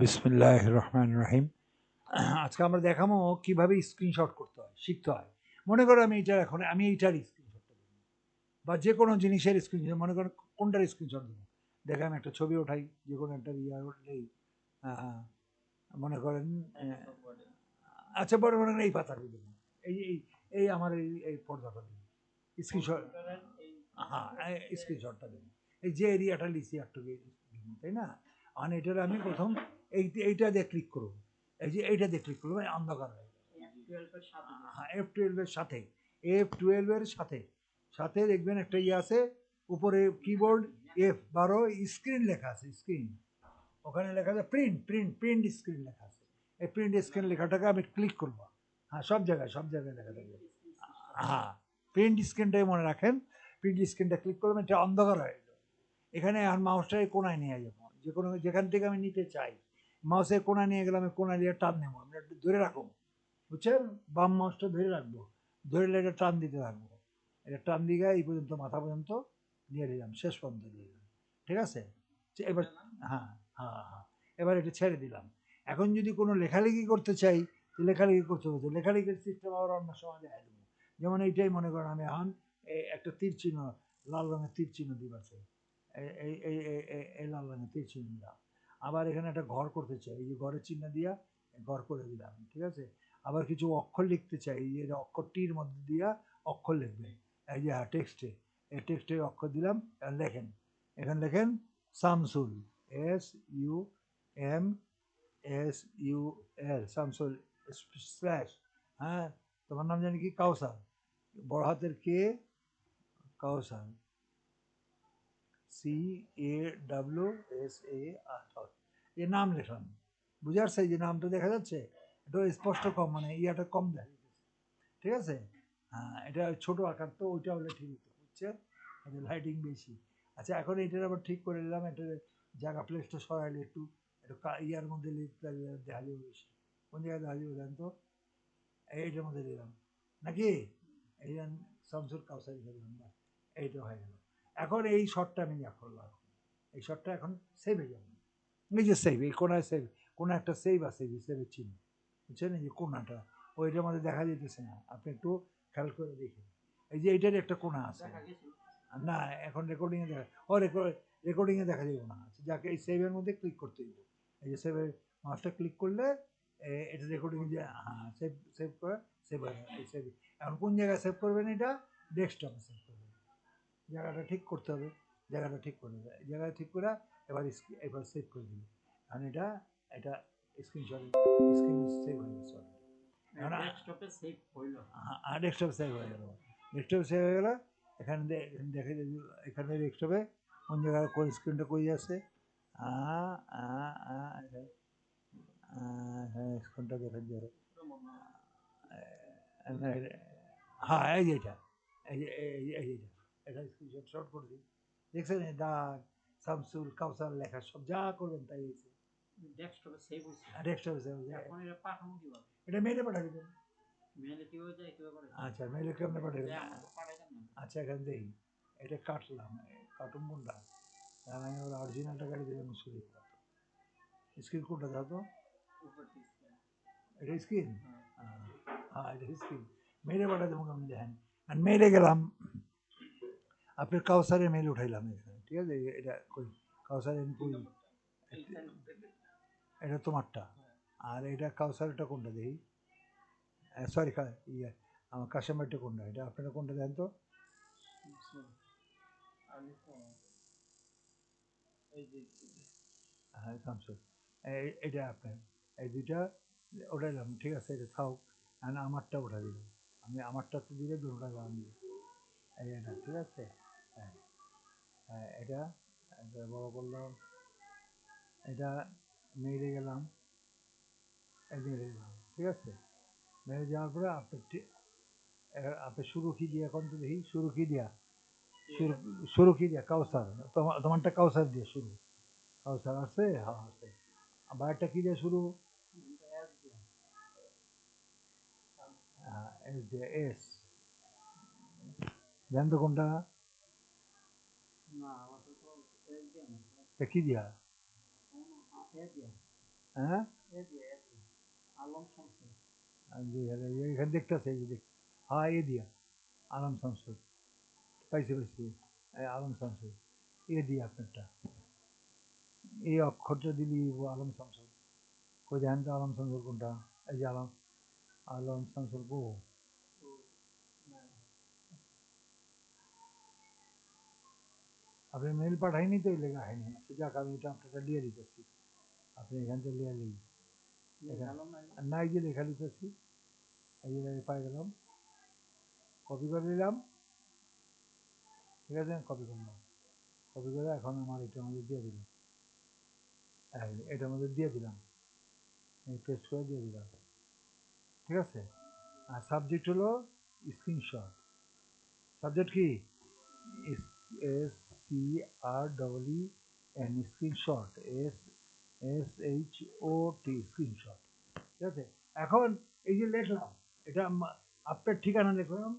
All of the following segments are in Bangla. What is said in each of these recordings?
বিসমিল্লাহির রহমানির রহিম। আজকে আমরা দেখাবো কিভাবে স্ক্রিনশট করতে হয়, শিখতে হয়। মনে করো আমি এইটার স্ক্রিনশটটা দেবো, বা যে কোনো জিনিসের স্ক্রিনশট, মনে করো কোনটার স্ক্রিনশট দেবো। দেখে আমি একটা ছবি ওঠাই, যে কোনো একটা উঠলেই মনে করেন আচ্ছা, বড় মনে করেন এই পাতাটা দেবো, এই এই এই আমার এই পর্দাটা দেবো স্ক্রিনশট। হ্যাঁ, স্ক্রিনশটটা দেবো, এই যে এরিয়াটা লিখছি একটু, তাই না? আর এটার আমি প্রথম এইটা দিয়ে ক্লিক করবো, এই যে এইটা দিয়ে ক্লিক করবো, অন্ধকার হয়। হ্যাঁ, F12 এর সাথে সাথে দেখবেন একটা ইয়ে আছে উপরে, কিবোর্ড F12 স্ক্রিন লেখা আছে, স্ক্রিন, ওখানে লেখা আছে প্রিন্ট প্রিন্ট প্রিন্ট স্ক্রিন লেখা আছে। এই প্রিন্ট স্ক্রিন লেখাটাকে আমি ক্লিক করবো। হ্যাঁ, সব জায়গায় লেখা থাকবে। হ্যাঁ, প্রিন্ট স্ক্রিনটাই মনে রাখেন, প্রিন্ট স্ক্রিনটা ক্লিক করবেন, এটা অন্ধকার হয়ে গেল। এখানে আর মাউসটাই কোনায় নিয়ে যাবো, যে কোনো যেখান থেকে আমি নিতে চাই, মাউসের কোনায় নিয়ে গেলে আমি কোনায় দিয়ে টান নেবো, আমি একটু ধরে রাখবো, বুঝছেন? বাম মাউসটা ধরে রাখবো, ধরে এটা টান দিতে থাকবো, এটা টান দিয়ে এই পর্যন্ত, মাথা পর্যন্ত দিয়ে দিলাম, শেষ পর্যন্ত দিয়ে দিলাম, ঠিক আছে? এবার হ্যাঁ হ্যাঁ হ্যাঁ, এবার এটা ছেড়ে দিলাম। এখন যদি কোনো লেখালেখি করতে চাই, লেখালেখি করতে হতো, লেখালেখির সিস্টেম আবার অন্য সময় দেখা দেবো। যেমন এইটাই মনে করেন আমি এখন একটা তীর চিহ্ন, লাল রঙের তীর চিহ্ন দিবাছে, এই এই এই লাল রঙের তীর চিহ্ন দিলাম। আবার এখানে একটা ঘর করতে চাই, এই যে ঘরের চিহ্ন দিয়া ঘর করে দিলাম, ঠিক আছে? আবার কিছু অক্ষর লিখতে চাই, এই যে অক্ষরটির মধ্যে দিয়া অক্ষর লিখবে, এই যে টেক্সটে, এই টেক্সটে অক্ষর দিলাম, লেখেন, এখানে লেখেন শামসুল, SUMSUL, শামসুল স্ল্যাশ, হ্যাঁ, তোমার নাম জানি কি, কাউসার, বড় হাতের কে, কাউসার, CAWSAR, এ নাম লেখলাম, বুঝে আসছে? যে নামটা দেখা যাচ্ছে, এটা স্পষ্ট কম, মানে ইয়াটা কম দেখা যাচ্ছে, ঠিক আছে? হ্যাঁ, এটা ছোট আকার, তো ওইটা হলে ঠিক হতো, বুঝছে? এটা লাইটিং বেশি। আচ্ছা, এখন এটার আবার ঠিক করে নিলাম, এটা জায়গা প্লেসটা সরাইলে একটু একটু ইয়ার মধ্যে লিখতে দেখা যাবে বেশি। কোন জায়গায় দেখা যাবে জান তো? এইটার মধ্যে দিলাম নাকি, এই শামসুল কাউসার লিখে দিলাম, না এইটা হয়ে গেল। এখন এই শটটা আমি যা করলাম, এই শটটা এখন সেভ হয়ে যাবে, এই যে সেভ, এই কোনায় সেভ, কোনো একটা সেভ আছে, এই সেভের চিহ্ন, বুঝছেন? এই যে কোনাটা, ওইটার মধ্যে দেখা যেতেছে না, আপনি একটু খেয়াল করে দেখেন, এই যে এইটার একটা কোনা আছে না, এখন রেকর্ডিংয়ে দেখা, রেকর্ডিংয়ে দেখা যাবে না, যাকে এই সেভের মধ্যে ক্লিক করতে হবে, এই যে সেভের মাউসটা ক্লিক করলে এটা রেকর্ডিং যে, হ্যাঁ, সেভ সেভ করে, সেভ হয়ে গেল, এই সেভ। এখন কোন জায়গায় সেভ করবেন? এটা ডেস্কটপে সেভ করবেন, জায়গাটা ঠিক করতে হবে, জায়গাটা ঠিক করে দেবে, জায়গাটা ঠিক করে এবার সেভ করে দিবে, কারণ এটা এটা স্ক্রিন সেভ হয়ে গেছে, ডেস্কটপে সেভ হইল, হ্যাঁ, ডেস্কটপে সেভ হয়ে গেল, ডেস্কটপে সেভ হয়ে গেল। এখানে দেখে, এখানে ডেস্কটপে কোন জায়গায় কোন স্ক্রিনটা কই আছে, স্ক্রিনটা দেখেন যাবে, হ্যাঁ, এই যে এটা, এই যে এইটা, এটা স্ক্রিনশট শর্ট করে দিই, দেখছেন? দাগ, শামসুল কাউসার লেখা, সব যা করবেন তাই হয়েছে, ডেস্কটপে সেভ হয়েছে, ডেস্কটপে সেভ হয়েছে। এখন এটা পাঠানো কিভাবে? এটা মেইলে পাঠিয়ে দেবেন, মেইলে কিভাবে যায়, কিভাবে? আচ্ছা, মেইলে কেমনে পাঠিয়ে দেবেন? আচ্ছা, এখানে দেখি, এটা কাটলাম, কাটুন কোনটা, আমি ওর অরিজিনালটা কাটি দিলাম, স্ক্রিন কোনটা দাও তো, এটা স্ক্রিন, হ্যাঁ এটা স্ক্রিন, মেইলে পাঠিয়ে দেবো, আপনি দেখেন। আর মেইলে গেলাম, আপনার কাউসারের মেইল উঠাইলাম এখানে, ঠিক আছে? এটা কই কাউসারের কই, এটা তোমারটা, আর এটা কাউসারটা কোনটা দেখি, সরি, ইয়ে আমার কাশেমারটা কোনটা, এটা আপনারা কোনটা দেন তো, হ্যাঁ শামসুল, এটা আপনার, এই দুইটা উঠাইলাম, ঠিক আছে? এটা থাক, আর আমারটা উঠা দিলাম, আমি আমারটা তো দিলে দুটোটা গান দিই, এই এটা, ঠিক আছে? হ্যাঁ হ্যাঁ, এটা বড় করলাম, এটা মেরে গেলাম, মেরে গেলাম, ঠিক আছে? মেরে যাওয়ার পরে আপনি শুরু কি দিয়া, এখন তো দেখি শুরু কি দিয়া, শুরু কি দিয়া, কাউসার, তোমারটা কাউসার দিয়ে শুরু, কাউসার আছে, হ্যাঁ আছে, বাইরটা কি দিয়ে শুরু, এস দিয়ে, এস জান তো কোনটা, কি দিয়া, হ্যাঁ আলম শামসুল এখানে দেখতেছে এই যে দেখ, হ্যাঁ এ দিয়া আলম শামসুল, পাইছি আলম শামসুল, এ দিয়ে আপনারটা এই অক্ষরটা দিলি আলম শামসুল, কই দেখেন তো আলম শামসুল কোনটা, এই যে আলম, আলম শামসুল গো, আপনি মেল পাঠাইনি তো এই লেখা হয়নি, আচ্ছা যাক আমি এটা আপনারটা লিয়ে দিতেছি, আপনি এখান থেকে লিয়ে নিই, নাই যে লেখা দিতেছি, এই যে পাই গেলাম, কপি করে নিলাম, ঠিক আছে, কপি করলাম, কপি করে এখন আমার এটার মধ্যে দিয়ে দিলাম, এটার মধ্যে দিয়ে দিলাম, এই পেস্ট করে দিয়ে দিলাম, ঠিক আছে। আর সাবজেক্ট হলো স্ক্রিনশট, সাবজেক্ট কি SCREEN স্ক্রিনশট, SHOT স্ক্রিনশট, ঠিক আছে। এখন এই যে লিখলাম, এটা আপনার ঠিকানা লিখলাম,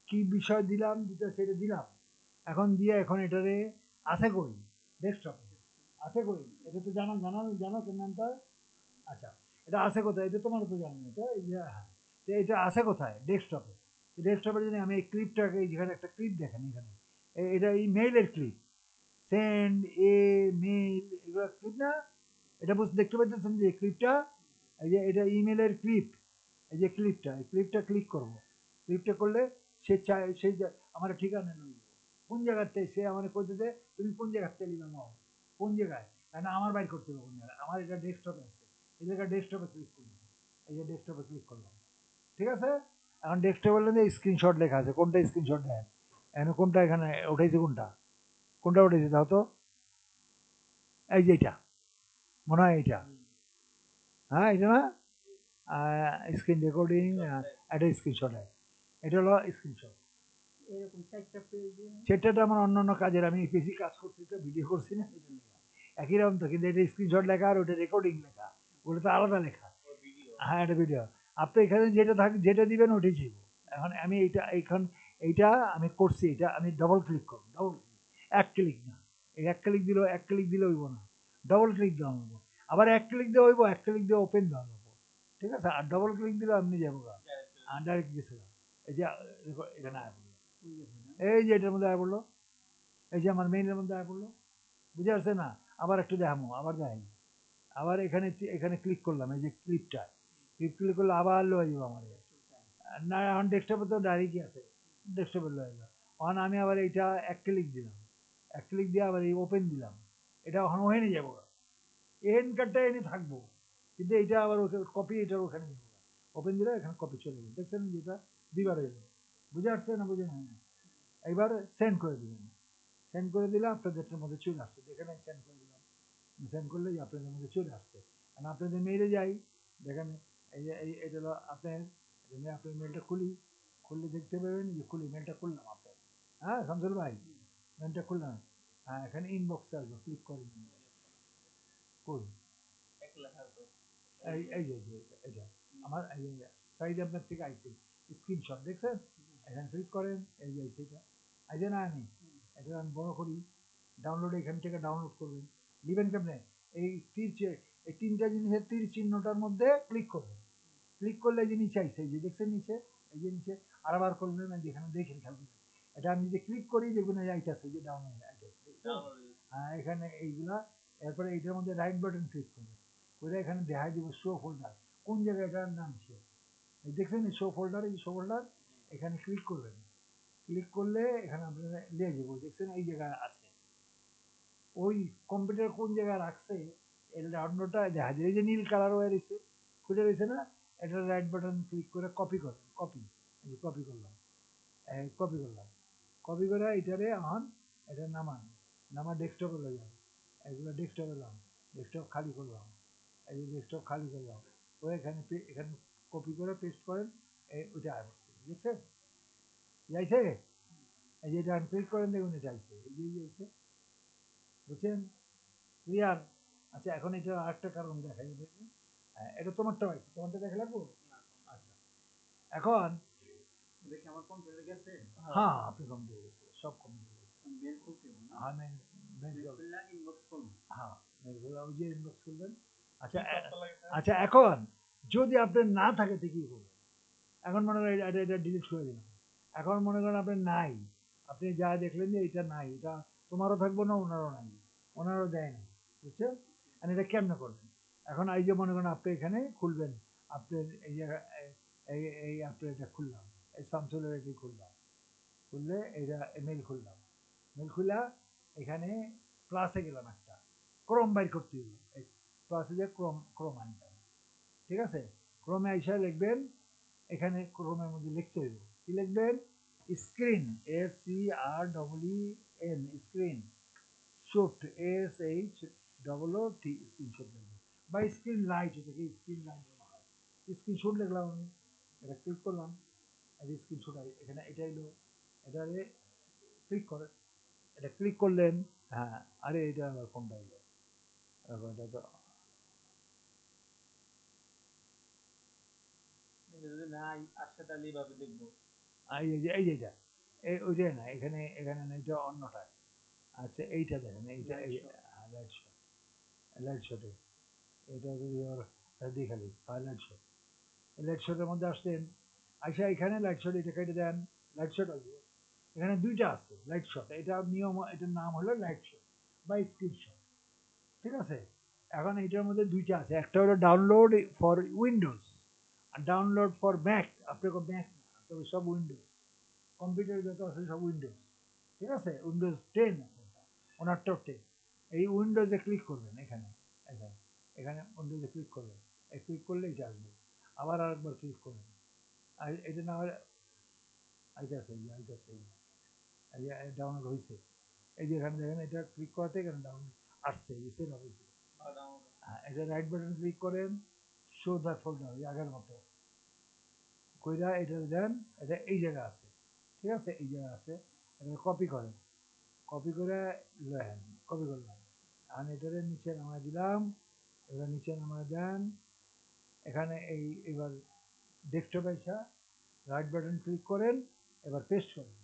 কি বিষয় দিলাম, যেটা সেটা দিলাম, এখন দিয়ে এখন এটারে আছে কই, ডেস্কটপে আছে কই, এটা তো জানো জানো জানো তো নামটা, আচ্ছা এটা আছে কোথায়, এটা তোমার তো জানো এটা, এই যে হ্যাঁ, তো এটা আছে কোথায়, ডেস্কটপে, ডেস্কটপে যদি আমি এই ক্লিপটাকে, যেখানে একটা ক্লিপ দেখেন এখানে, এটা এই মেইলের ক্লিপ, সেন্ড এ মেইল, এগুলো ক্লিপ না, এটা বুঝতে দেখতে পাচ্ছেন যে ক্লিপটা, এই যে এটা ইমেলের ক্লিপ, এই যে ক্লিপটা, এই ক্লিপটা ক্লিক করব, ক্লিকটা করলে সে চায় সেই আমার ঠিকানা নেই, কোন জায়গাতে সে আমার কইতেছে তুমি কোন জায়গাতে নিলাম, কোন জায়গায়, কারণ আমার বাইর করতে হবে কোন জায়গায়, আমার এটা ডেস্কটপে আছে, এই জায়গায় ডেস্কটপে ক্লিক করব, এই যে ডেস্কটপে ক্লিক করলাম, ঠিক আছে। এখন ডেস্কটপে বললেন যে স্ক্রিনশট লেখা আছে, কোনটা স্ক্রিনশট দেন, এখানে কোনটা, এখানে উঠাইছে কোনটা, কোনটা উঠেছে দাও তো, এই যে এটা মনে হয় এইটা, হ্যাঁ এটা না, স্ক্রিন রেকর্ডিং, একটা স্ক্রিনশট, এটা হলো স্ক্রিনশট, এরকম 4টা পেজে সেটাটা আমার অন্যান্য কাজের, আমি বেশি কাজ করছি তো, ভিডিও করছি না, একই রকম তো, কিন্তু এটা স্ক্রিনশট লেখা আর ওটা রেকর্ডিং লেখা, ওটা তো আলাদা লেখা, হ্যাঁ এটা ভিডিও, আপনি এখানে যেটা থাকে যেটা দিবেন ওটাই চাইব, এখন আমি এইটা আমি করছি, এটা আমি ডবল ক্লিক করব, ডবল ক্লিক, এক ক্লিক না, এই এক ক্লিক দিলে হইব না, ডবল ক্লিক দেওয়া হইব, আবার এক ক্লিক দিয়ে হইব, এক ক্লিক দিয়ে ওপেন দেওয়া হইব, ঠিক আছে, আর ডবল ক্লিক দিলে আপনি যাবো আর ডাইরেক্ট গেছে, এই যে এখানে আয় পড়লো, এই যে এটার মধ্যে আয় পড়লো, এই যে আমার মেইলের মধ্যে আয় পড়লো, বুঝে আসছে না, আবার একটু দেখামো, আবার দেখাই, আবার এখানে এখানে ক্লিক করলাম, এই যে ক্লিপটা, ক্লিক করলে আবার লয়ে যাবো আমার, না এখন ডেস্কটপে তো ডাইরেক্টই আছে, ডেস্কটপে লয়ে যাবো, এখন আমি আবার এইটা এক ক্লিক দিলাম, এক ক্লিক দিয়ে আবার এই ওপেন দিলাম, এটা এখন ওখানে যাবো, এন কার্ডটা এনে থাকবো, কিন্তু এটা আবার কপি, এটা ওখানে যাবো, ওপেন দিলে এখানে কপি চলে গেল, দেখছেন যেটা দুইবার হয়ে যাবে, বুঝে আসছে না, বুঝে না, এইবার সেন্ড করে দিবেন, সেন্ড করে দিলে আপনাদের মধ্যে চলে আসছে, দেখেন সেন্ড করে দিলাম, সেন্ড করলেই আপনাদের মধ্যে চলে আসছে, কারণ আপনাদের মেইলে যাই, দেখেন এই যে এটা হলো আপনার, আপনার মেলটা খুললে দেখতে পাবেন যে মেলটা খুললাম আপনার, হ্যাঁ শামসুল ভাই, মেলটা খুললাম, হ্যাঁ এখানে ইনবক্সে আসবে, ক্লিক করেন, কই এই যে এটা আমার, এই যে সাইজ আপনার থেকে আইছে, স্ক্রিনশট দেখছেন, এখানে ক্লিক করেন, এই যে এটা আইছে না, আমি এটা আমি বড় করি, ডাউনলোড এখান থেকে ডাউনলোড করবেন, নেবেন কেমনে, এই এই তিনটা জিনিসের তীর চিহ্নটার মধ্যে ক্লিক করবেন, ক্লিক করলে যে নিচে আইছে, এই যে দেখছেন নিচে, এই যে নিচে আরেকবার করবেন, যেখানে দেখেন খেয়াল করবেন, এটা আমি যদি ক্লিক করি দেখবেন এই আইতাছে, যে ডাউনলোড আইতাছে, হ্যাঁ এখানে এইগুলা, এরপরে এইটার মধ্যে রাইট বাটন ক্লিক করবেন, করে এখানে দেখা দিব শো ফোল্ডার, কোন জায়গায় এটার নাম শো, দেখছেন শো ফোল্ডার, এই শো ফোল্ডার এখানে ক্লিক করবেন, ক্লিক করলে এখানে আপনারা লিয়ে যাবো, দেখছেন এই জায়গায় আছে, ওই কম্পিউটার কোন জায়গায় রাখছে এর ডাউনলোডটা দেখা যায়, এই যে নীল কালার হয়ে রয়েছে, খুঁজে রয়েছে না, এটা রাইট বাটন ক্লিক করে কপি করেন, কপি, এই যে কপি করলাম, কপি করলাম, কপি করে এটারে এখন এটা নামান, নামা ডেস্কটপে লয়ে যান, এগুলো ডেস্কটপে এলাম, ডেস্কটপ খালি করলাম, এই যে ডেস্কটপ খালি করলাম, ও এখানে এখানে কপি করে পেস্ট করেন, ওইটা আসছে, বুঝছেন, যাইছে, এই যে এটা ক্লিক করেন, দেখুন এটা আইছে, এই যে আইছে, বুঝছেন, ক্লিয়ার, আচ্ছা এখন এটা আরেকটা কারণ দেখাই, এটা তোমারটা হয়েছে, তোমারটা দেখা লাগবো, আচ্ছা এখন দেখি আমার কম্পিউটার গেছে, হ্যাঁ আপনি কমপ্লিট গেছে, সব কমপ্লিট গেছে, মেল খুলতে হবে না, হ্যাঁ মেল মেল খুললে ইনবক্স করুন, হ্যাঁ মেলগুলো ওই যে ইনবক্স করবেন, আচ্ছা কি করতে লাগে স্যার? আচ্ছা, এখন যদি আপনার না থাকে তো কি করবেন? এখন মনে করেন এটা ডিলিট করে দিলাম। এখন মনে করেন আপনার নাই, আপনি যা দেখলেন যে এটা নাই, এটা তোমারও থাকবো না, ওনারও নাই, ওনারও দেয় না, বুঝছেন? আর এটা কেমনে করবেন? এখন এই যে মনে করেন আপনি এখানে খুলবেন, আপনার এই যে এই আপনার এটা খুললাম, এই শামসুলের এটি খুললাম, খুললে এটা মেল খুললাম, মেল খুলা এখানে প্লাসে গেলাম, একটা ক্রম বাইর করতে হবে, এই প্লাসে যে ক্রম আনতাম, ঠিক আছে? ক্রমে আইসা লিখবেন, এখানে ক্রমের মধ্যে লিখতে হইব, কি লিখবেন? Screen, SCREEN, screen shot, SHOOT, screenshot লিখবেন, বা স্ক্রিন লাইট, এটাকে স্ক্রিন লাইট বলা হয়। স্ক্রিনশট লিখলাম আমি, এটা ক্লিক করলাম, এই স্ক্রিনশট এখানে এটা এলো, এটারে ক্লিক করে, এটা ক্লিক করলেন, হ্যাঁ, আরে এটা আবার কোনটা এলো, এটা তো যদি নাই আসে তাহলে এইভাবে দেখবো। এই যে এটা, ওইটা না, এখানে এখানে না, এটা অন্যটা। আচ্ছা, এইটা দেখেন, এইটা লাইট এই শো। লাইট শট, লাইট শটে এটা যদি ওর দেখালি লাইট শট, লাইট শটের মধ্যে আসছেন, আচ্ছা এখানে লাইট শট, এটা কেটে দেন, লাইট শট আসবে, এখানে দুইটা আছে লাইট শট, এটা নিয়ম, এটার নাম হলো লাইট শট বা স্ক্রিনশট, ঠিক আছে? এখন এইটার মধ্যে দুইটা আছে, একটা হলো ডাউনলোড ফর উইন্ডোজ আর ডাউনলোড ফর ম্যাক, আপনার ম্যাক না, তবে সব উইন্ডোজ, কম্পিউটার যত আছে সব উইন্ডোজ, ঠিক আছে? উইন্ডোজ 10, ওনার টপ 10, এই উইন্ডোজে ক্লিক করবেন, এখানে এখানে এখানে উইন্ডোজে ক্লিক করবেন, এই ক্লিক করলে এটা আসবে, আবার আরেকবার ক্লিক করবেন, আর এটা না হলে আইতাছে, এই যে ডাউনলোড হয়েছে, এই যে এখানে দেখেন, এটা ক্লিক করাতে এখানে ডাউনলোড আসছে, সেভ হয়েছে। এটা রাইট বাটন ক্লিক করেন, শো দ্য ফোল্ডার, আগের মতো কইরা এটা দেন, এটা এই জায়গায় আছে, ঠিক আছে? এই জায়গায় আছে, এটা কপি করেন, কপি করে লেন, কপি করলাম, আর এটারে নিচে নামায় দিলাম, এবার নিচে নামায় দেন, এখানে এই এবার ডেস্কটপে এসে রাইট বাটন ক্লিক করেন, এবার পেস্ট করেন,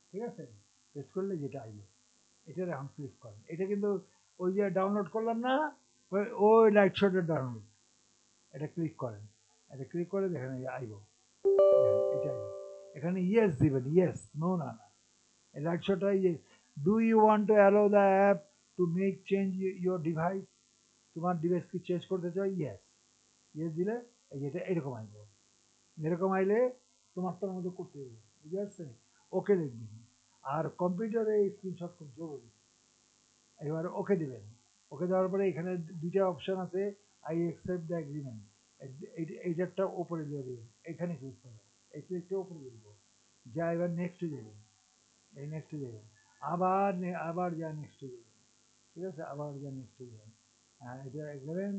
ঠিক আছে? পেস্ট করলে যেটা আইলো, এটার এখন ক্লিক করেন, এটা কিন্তু ওই যে ডাউনলোড করলাম না, ওই লাইট শটের ডাউনলোড, এটা ক্লিক করেন, এটা ক্লিক করে দেখেন এই আইব, এটা আইব, এখানে ইয়েস দিবেন, ইয়েস, নো না না, লাইট শটটা yes, do you want to allow the app to make change your device, তোমার ডিভাইস কি চেঞ্জ করতে চাই? ইয়েস, ইয়েস দিলে এই যেটা এরকম আইব, এরকম আইলে তোমারটার মধ্যে করতে হবে, বুঝতে পারছেন? ওকে দেখবেন, আর কম্পিউটারে স্ক্রিনশট খুব জরুরি, এবার ওকে দিবেন, ওকে দেওয়ার পরে এখানে দুইটা অপশন আছে, আই অ্যাকসেপ্ট দ্য এগ্রিমেন্ট, এইটারটা ওপরে দিয়ে দেবেন, এখানে ক্লিক করবেন, এই ক্লিকটা ওপরে দিয়ে দেবো, যা এবার নেক্সটে যাবেন, এই নেক্সটে যাবেন, আবার আবার যা নেক্সটে যাবেন, ঠিক আছে? আবার যা নেক্সটে যাবেন, হ্যাঁ, এটা গেলেন,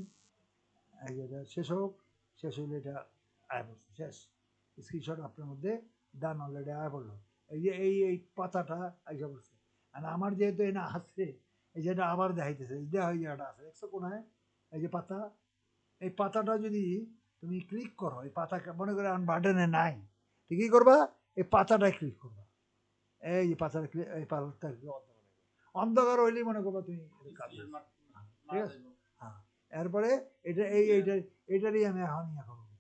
এটা শেষ হোক, শেষ হলে এটা আয় পড়ছে, শেষ, স্ক্রিনশট আপনার মধ্যে ডান, অলরেডি আয় পড়লো, এই যে এই পাতাটা আইসা পড়ছে, আর আমার যেহেতু এনে আসছে, এই যেটা আবার দেখাইতেছে, এই যে ওই জায়গাটা আছে, দেখছো কোনায়, এই যে পাতা, এই পাতাটা যদি তুমি ক্লিক করো, এই পাতা মনে করে আমার বাটনে নাই, তো কি করবা? এই পাতাটায় ক্লিক করবা, এই যে পাতাটা ক্লিক, এই পাতাটা অন্ধকার হইলেই মনে করবা তুমি কাজ, ঠিক আছে? হ্যাঁ, এরপরে এটা এইটারই আমি এখন ইয়ে করবো,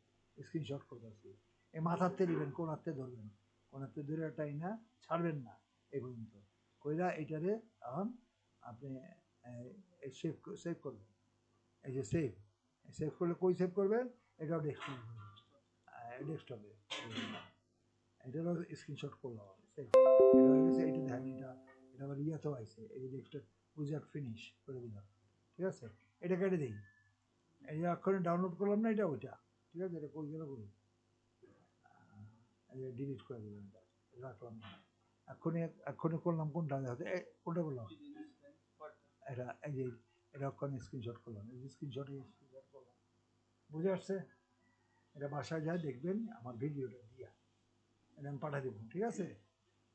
স্ক্রিনশট করতেছি, এই মাথাতে দিবেন, কোনাতে ধরবেন, কোনাতে ধরে টাই না, ছাড়বেন না এই পর্যন্ত, কইরা এইটারে এখন আপনি সেভ সেভ করবেন, এই যে সেভ, সেভ করলে কই সেভ করবেন? এটাও ডেস্কটপে করবেন, ডেস্কটপে, এটারও স্ক্রিনশট করলাম, সেভ, এটা হয়ে গেছে, এইটা দেখেন, এটা আবার ইয়াতেও আইছে, এই যে ডেস্কটপ উইজার্ড ফিনিশ করে দিলাম, ঠিক আছে? এটা কেটে দিই, এই যে এক্ষণে ডাউনলোড করলাম না, এটা ওইটা, ঠিক আছে? এটা কই গেল, কই, এই যে ডিলিট করে দিলাম, এটা রাখলাম না, এক্ষুনি এক্ষুনি করলাম কোনটা, কোনটা করলাম, এটা এই যে এটা এক্ষণে স্ক্রিনশট করলাম, এই যে স্ক্রিনশটে স্ক্রিনশট করলাম, বুঝে আসছে? এটা বাসায় যায় দেখবেন আমার ভিডিওটা দিয়া, এটা আমি পাঠিয়ে দেবো, ঠিক আছে?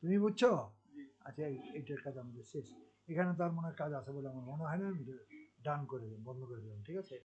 তুমি বুঝছো? আচ্ছা, এইটার কাজ আমাদের শেষ, এখানে তার মনে হয় কাজ আছে বলে আমার মনে হয় না, আমি ডান করে দিলাম, বন্ধ করে দিলাম, ঠিক আছে?